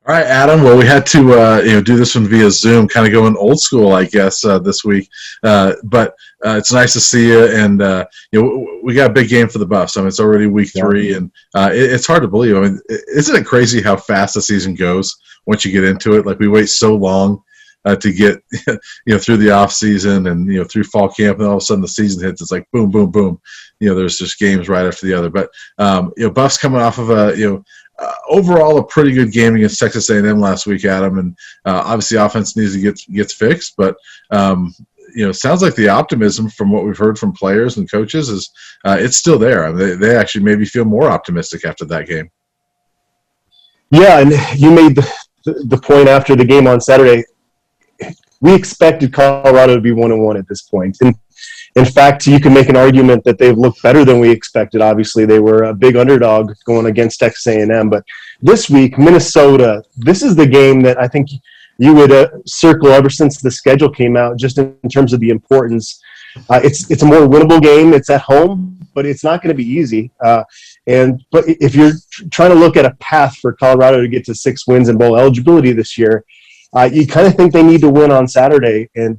All right, Adam. Well, we had to do this one via Zoom, kind of going old school, I guess, this week. But it's nice to see you, and we got a big game for the Buffs. I mean, it's already week Yeah. 3, and it's hard to believe. I mean, isn't it crazy how fast the season goes once you get into it? Like we wait so long to get through the off season and through fall camp, and all of a sudden the season hits. It's like boom, boom, boom. There's just games right after the other. But Buffs coming off of overall a pretty good game against Texas A&M last week, Adam, and obviously offense needs to get fixed, but it sounds like the optimism from what we've heard from players and coaches is it's still there. I mean, they actually maybe feel more optimistic after that game. Yeah, and you made the point after the game on Saturday. We expected Colorado to be 1-1 at this point. And in fact, you can make an argument that they've looked better than we expected. Obviously, they were a big underdog going against Texas A&M. But this week, Minnesota, this is the game that I think you would circle ever since the schedule came out, just in terms of the importance. It's a more winnable game. It's at home, but it's not going to be easy. But if you're trying to look at a path for Colorado to get to 6 wins and bowl eligibility this year, you kind of think they need to win on Saturday. And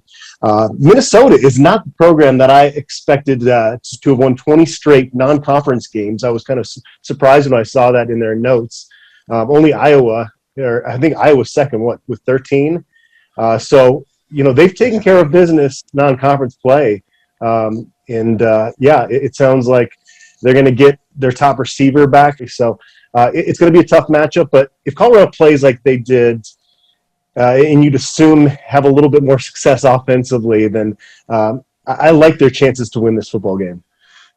Minnesota is not the program that I expected to have won 20 straight non-conference games. I was kind of surprised when I saw that in their notes. Only Iowa, or I think Iowa's second, with 13. So, they've taken care of business non-conference play. It sounds like they're going to get their top receiver back. So it's going to be a tough matchup. But if Colorado plays like they did, and you'd assume have a little bit more success offensively, then I like their chances to win this football game.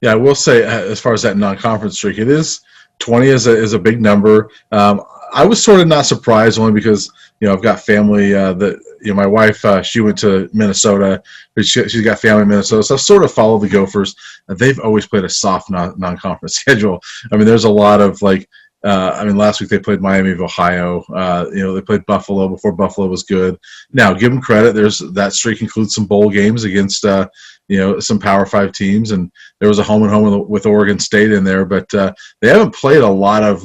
Yeah, I will say as far as that non-conference streak, it is 20 is a big number. I was sort of not surprised only because I've got family that my wife she went to Minnesota, but she's got family in Minnesota, so I sort of follow the Gophers. They've always played a soft non-conference schedule. I mean, there's a lot of last week they played Miami of Ohio. They played Buffalo before Buffalo was good. Now, give them credit. That streak includes some bowl games against some Power 5 teams, and there was a home and home with Oregon State in there. But they haven't played a lot of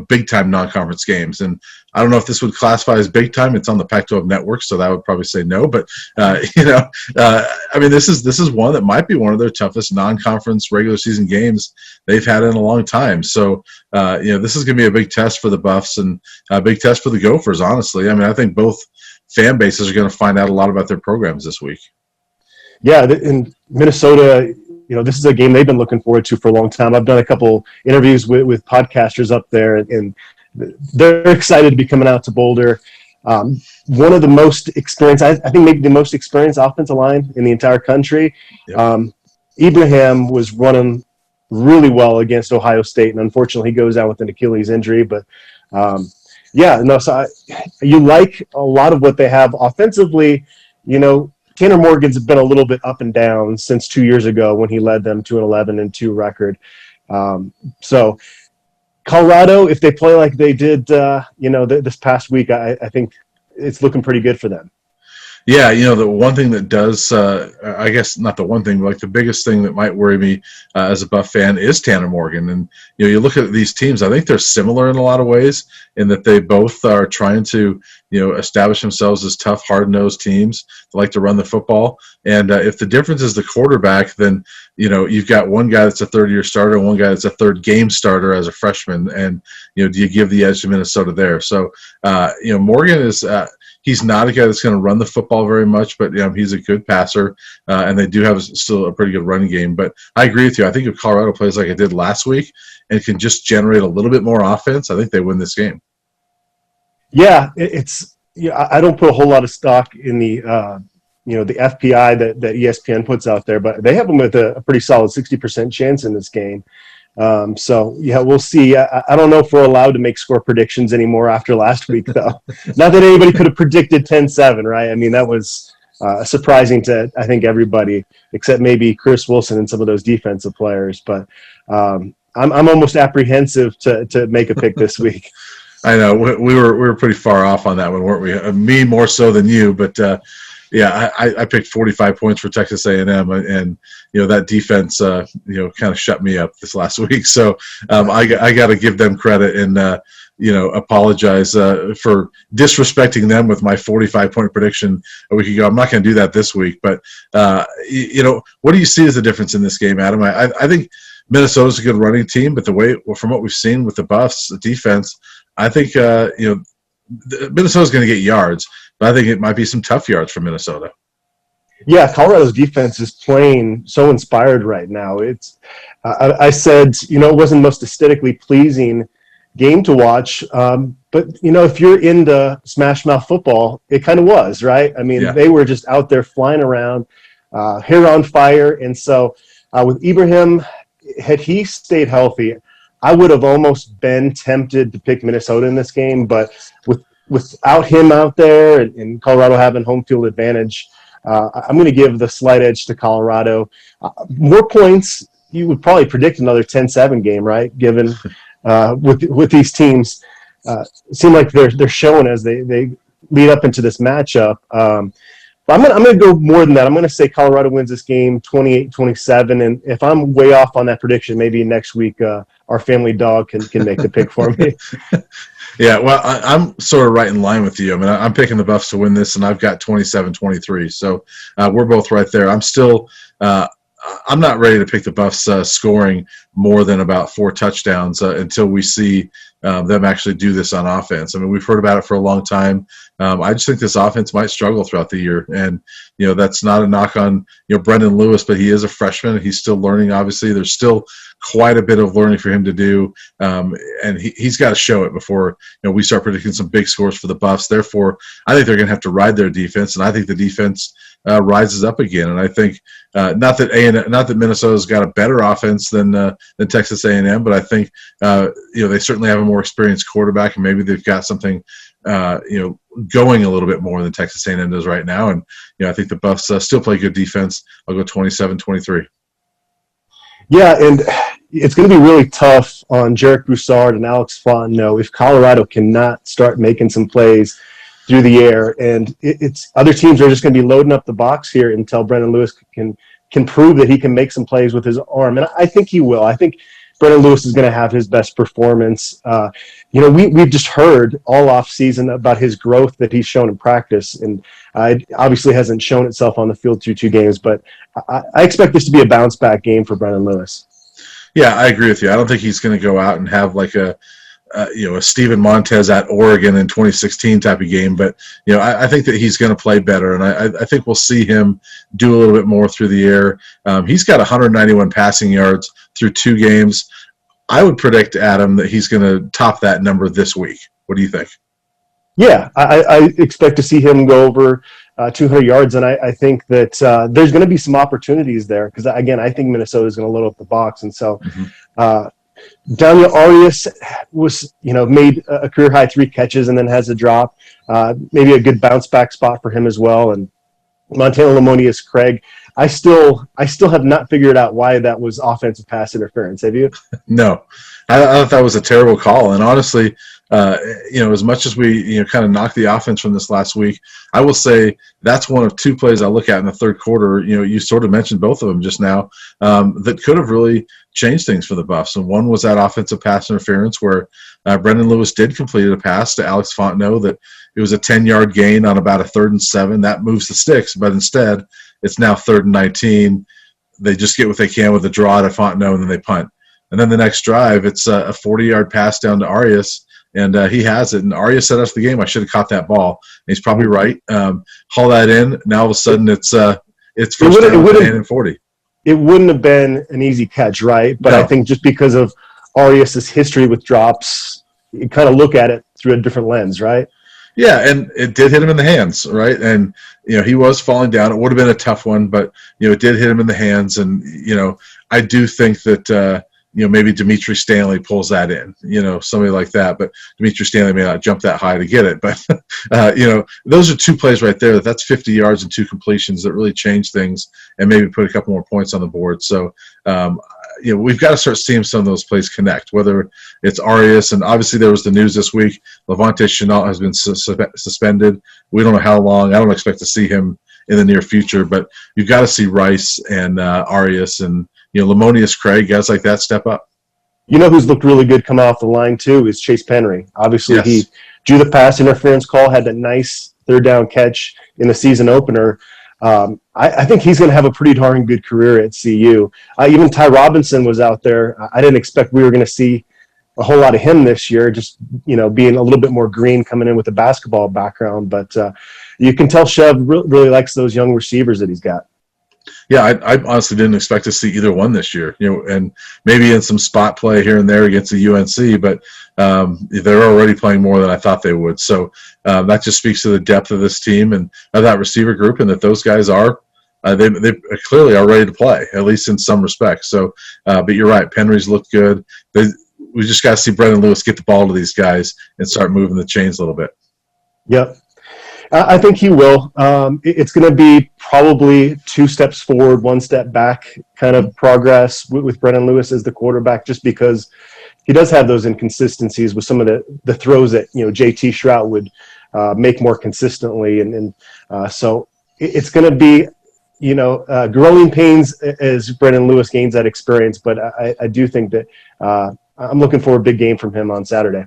big time non-conference games. And I don't know if this would classify as big time. It's on the Pac-12 network, so that would probably say no. But this is one that might be one of their toughest non-conference regular season games they've had in a long time. So this is going to be a big test for the Buffs and a big test for the Gophers. Honestly, I mean, I think both fan bases are going to find out a lot about their programs this week. Yeah, in Minnesota, this is a game they've been looking forward to for a long time. I've done a couple interviews with podcasters up there, and they're excited to be coming out to Boulder. One of the most experienced, I think maybe the most experienced offensive line in the entire country. Yep. Ibrahim was running really well against Ohio State, and unfortunately he goes down with an Achilles injury. But you like a lot of what they have offensively. Tanner Morgan's been a little bit up and down since 2 years ago when he led them to an 11-2 record. So Colorado, if they play like they did, this past week, I think it's looking pretty good for them. Yeah, the one thing that does, I guess not the one thing, but the biggest thing that might worry me as a Buff fan is Tanner Morgan. And, you look at these teams, I think they're similar in a lot of ways in that they both are trying to, establish themselves as tough, hard-nosed teams that like to run the football. And if the difference is the quarterback, then, you've got one guy that's a third-year starter and one guy that's a third-game starter as a freshman. And, do you give the edge to Minnesota there? So, Morgan is he's not a guy that's going to run the football very much, but he's a good passer, and they do have still a pretty good running game. But I agree with you. I think if Colorado plays like it did last week and can just generate a little bit more offense, I think they win this game. Yeah, I don't put a whole lot of stock in the the FPI that ESPN puts out there, but they have them with a pretty solid 60% chance in this game. We'll see. I don't know if we're allowed to make score predictions anymore after last week, though. Not that anybody could have predicted 10-7, right? I mean, that was surprising to, I think, everybody, except maybe Chris Wilson and some of those defensive players. But I'm almost apprehensive to make a pick this week. I know. We were pretty far off on that one, weren't we? Me more so than you, but I picked 45 points for Texas A&M, and that defense kind of shut me up this last week. So I got to give them credit, and apologize for disrespecting them with my 45-point prediction a week ago. I'm not going to do that this week. But, what do you see as the difference in this game, Adam? I think Minnesota's a good running team, but from what we've seen with the Buffs, the defense, I think, Minnesota's going to get yards, but I think it might be some tough yards for Minnesota. Yeah, Colorado's defense is playing so inspired right now. I said, it wasn't the most aesthetically pleasing game to watch, but if you're into smash mouth football, it kind of was, right? I mean, They were just out there flying around, hair on fire, and so with Ibrahim, had he stayed healthy, I would have almost been tempted to pick Minnesota in this game, but without him out there and Colorado having home field advantage, I'm going to give the slight edge to Colorado. More points, you would probably predict another 10-7 game, right? Given with these teams, seem like they're showing as they lead up into this matchup. But I'm going to go more than that. I'm going to say Colorado wins this game 28-27, and if I'm way off on that prediction, maybe next week our family dog can make the pick for me. Yeah, well, I'm sort of right in line with you. I mean, I'm picking the Buffs to win this, and I've got 27-23. So we're both right there. I'm not ready to pick the Buffs scoring more than about 4 touchdowns until we see them actually do this on offense. I mean, we've heard about it for a long time. I just think this offense might struggle throughout the year. And, that's not a knock on, Brendan Lewis, but he is a freshman. He's still learning, obviously. There's still quite a bit of learning for him to do. And he's got to show it before, we start predicting some big scores for the Buffs. Therefore, I think they're going to have to ride their defense. And I think the defense rises up again. And I think not that Minnesota's got a better offense than Texas A&M, but I think they certainly have a more experienced quarterback, and maybe they've got something going a little bit more than Texas A&M does right now. And I think the Buffs still play good defense. I'll go 27-23. Yeah, and it's going to be really tough on Jarek Broussard and Alex Fontenot if Colorado cannot start making some plays through the air. And it's other teams are just going to be loading up the box here until Brendan Lewis can prove that he can make some plays with his arm. And I think he will. I think Brendan Lewis is going to have his best performance. We've just heard all off season about his growth that he's shown in practice, and it obviously hasn't shown itself on the field through 2 games. But I expect this to be a bounce back game for Brendan Lewis. Yeah, I agree with you. I don't think he's going to go out and have like a Steven Montez at Oregon in 2016 type of game, but I think that he's going to play better, and I think we'll see him do a little bit more through the air. He's got 191 passing yards through 2 games. I would predict, Adam, that he's going to top that number this week. What do you think? Yeah, I expect to see him go over 200 yards, and I think that there's going to be some opportunities there because, again, I think Minnesota is going to load up the box, and so Daniel Arias was, made a career high 3 catches and then has a drop. Maybe a good bounce back spot for him as well. And Montana Lamonius Craig, I still have not figured out why that was offensive pass interference. Have you? No, I thought that was a terrible call. And honestly, as much as we kind of knocked the offense from this last week, I will say that's one of 2 plays I look at in the third quarter. You sort of mentioned both of them just now that could have really changed things for the Buffs. And one was that offensive pass interference where Brendan Lewis did complete a pass to Alex Fontenot that it was a 10-yard gain on about a 3rd and 7. That moves the sticks, but instead it's now 3rd and 19. They just get what they can with the draw to Fontenot, and then they punt. And then the next drive, it's a 40-yard pass down to Arias, and he has it. And Arias set us the game. I should have caught that ball. And he's probably right. Haul that in. Now all of a sudden it's first down and 40. It wouldn't have been an easy catch, right? But no. I think just because of Arias' history with drops, you kind of look at it through a different lens, right? Yeah, and it did hit him in the hands, right? And, he was falling down. It would have been a tough one, but, it did hit him in the hands. And, I do think that, maybe Dimitri Stanley pulls that in, somebody like that. But Dimitri Stanley may not jump that high to get it. But, those are 2 plays right there. That's 50 yards and 2 completions that really change things and maybe put a couple more points on the board. So, we've got to start seeing some of those plays connect, whether it's Arias. And obviously there was the news this week. Levante Chenault has been suspended. We don't know how long. I don't expect to see him in the near future. But you've got to see Rice and Arias and, Lamonius Craig, guys like that step up. You know who's looked really good coming off the line too is Chase Penry. Obviously, Yes. he drew the pass interference call, had that nice third down catch in the season opener. I think he's going to have a pretty darn good career at CU. Even Ty Robinson was out there. I didn't expect we were going to see a whole lot of him this year, just being a little bit more green coming in with a basketball background. But you can tell Chev really likes those young receivers that he's got. Yeah, I honestly didn't expect to see either one this year. And maybe in some spot play here and there against the UNC, but they're already playing more than I thought they would. So that just speaks to the depth of this team and of that receiver group, and that those guys are they clearly are ready to play, at least in some respects. So, but you're right, Penry's looked good. We just got to see Brendan Lewis get the ball to these guys and start moving the chains a little bit. Yep. I think he will. It's going to be probably 2 steps forward, 1 step back kind of progress with Brendan Lewis as the quarterback, just because he does have those inconsistencies with some of the throws that JT Shrout would make more consistently, and so it's going to be growing pains as Brendan Lewis gains that experience. But I do think that I'm looking for a big game from him on Saturday.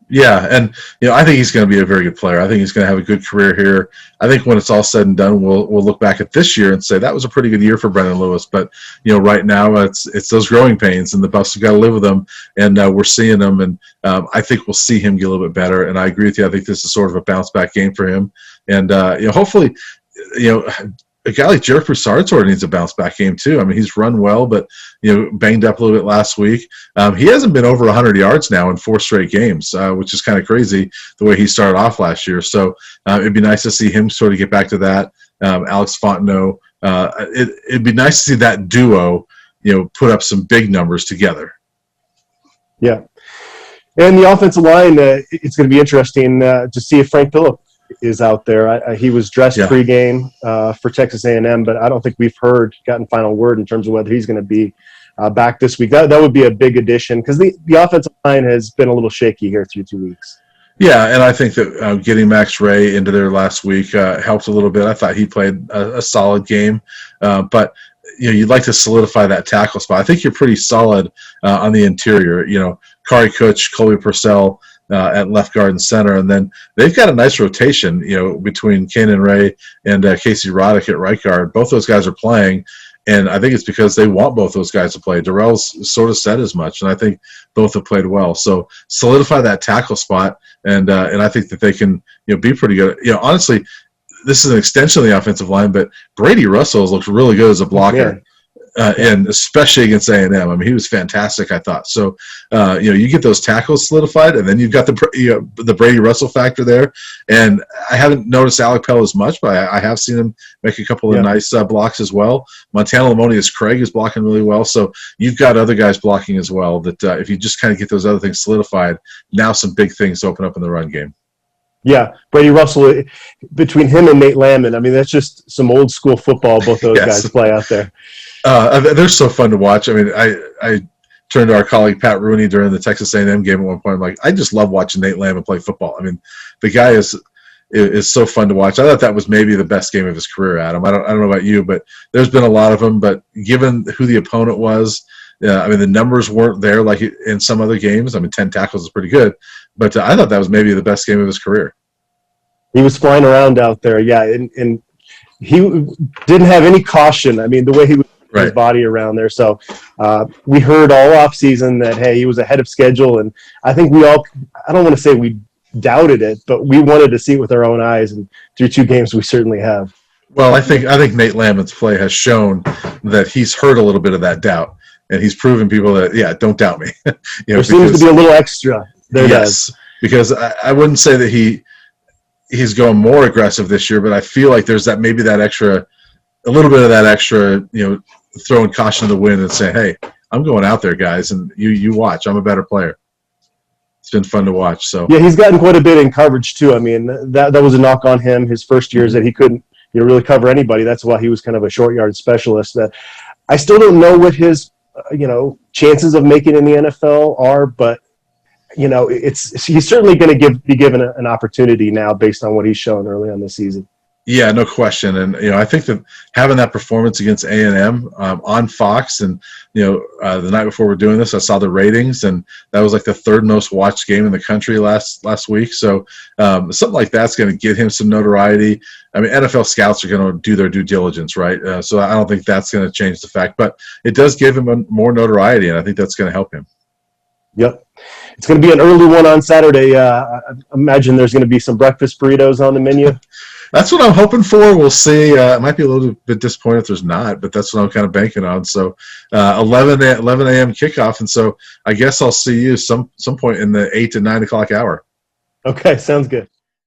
Yeah, and I think he's going to be a very good player. I think he's going to have a good career here. I think when it's all said and done, we'll look back at this year and say that was a pretty good year for Brendan Lewis. But right now it's those growing pains, and the Buffs have got to live with them. And we're seeing them, and I think we'll see him get a little bit better. And I agree with you. I think this is sort of a bounce back game for him. And hopefully, a guy like Jarek Broussard sort of needs a bounce back game too. I mean, he's run well, but banged up a little bit last week. He hasn't been over 100 yards now in 4 straight games, which is kind of crazy the way he started off last year. So it'd be nice to see him sort of get back to that. Alex Fontenot, it'd be nice to see that duo, put up some big numbers together. Yeah, and the offensive line, it's going to be interesting to see if Frank Phillip is out there. He was dressed pregame for Texas A&M, but I don't think we've gotten final word in terms of whether he's going to be back this week. That would be a big addition, because the offensive line has been a little shaky here through 2 weeks. Yeah, and I think that getting Max Ray into there last week helped a little bit. I thought he played a solid game, but you'd like to solidify that tackle spot. I think you're pretty solid on the interior. Kari Kutch, Colby Purcell at left guard and center, and then they've got a nice rotation, between Kanan Ray and Casey Roddick at right guard. Both those guys are playing, and I think it's because they want both those guys to play. Darrell's sort of said as much, and I think both have played well. So solidify that tackle spot, and I think that they can be pretty good. Honestly, this is an extension of the offensive line, but Brady Russell has looked really good as a blocker. Yeah. And especially against A&M. I mean, he was fantastic, I thought. So, you get those tackles solidified, and then you've got the Brady Russell factor there. And I haven't noticed Alec Pell as much, but I have seen him make a couple of nice blocks as well. Montana Lamonius Craig is blocking really well. So you've got other guys blocking as well that if you just kind of get those other things solidified, now some big things open up in the run game. Yeah, Brady Russell, between him and Nate Landman, I mean, that's just some old school football both those guys play out there. They're so fun to watch. I mean, I turned to our colleague Pat Rooney during the Texas A&M game at one point. I'm like, I just love watching Nate Landman play football. I mean, the guy is so fun to watch. I thought that was maybe the best game of his career, Adam. I don't know about you, but there's been a lot of them. But given who the opponent was, I mean, the numbers weren't there like in some other games. I mean, 10 tackles is pretty good, but I thought that was maybe the best game of his career. He was flying around out there, yeah, and he didn't have any caution. I mean, the way he was his body around there. So we heard all off season that, hey, he was ahead of schedule. And I think I don't want to say we doubted it, but we wanted to see it with our own eyes. And through 2 games, we certainly have. Well, I think Nate Landman's play has shown that he's heard a little bit of that doubt. And he's proven people that, don't doubt me. There seems to be a little extra there. Yes, because I wouldn't say that he's going more aggressive this year, but I feel like there's a little bit of that extra, throwing caution to the wind and saying, hey, I'm going out there, guys, and you watch. I'm a better player. It's been fun to watch. So yeah, he's gotten quite a bit in coverage too. I mean, that was a knock on him his first years that he couldn't really cover anybody. That's why he was kind of a short yard specialist. I still don't know what his chances of making in the NFL are, but he's certainly going to be given an opportunity now based on what he's shown early on this season. Yeah, no question. And I think that having that performance against A&M on Fox, and the night before we're doing this, I saw the ratings, and that was like the third most watched game in the country last week. So something like that's going to get him some notoriety. I mean, NFL scouts are going to do their due diligence, right? So I don't think that's going to change the fact, but it does give him more notoriety, and I think that's going to help him. Yep. It's going to be an early one on Saturday. I imagine there's going to be some breakfast burritos on the menu. That's what I'm hoping for. We'll see. It might be a little bit disappointed if there's not, but that's what I'm kind of banking on. So 11 a.m. kickoff, and so I guess I'll see you some point in the 8 to 9 o'clock hour. Okay, sounds good.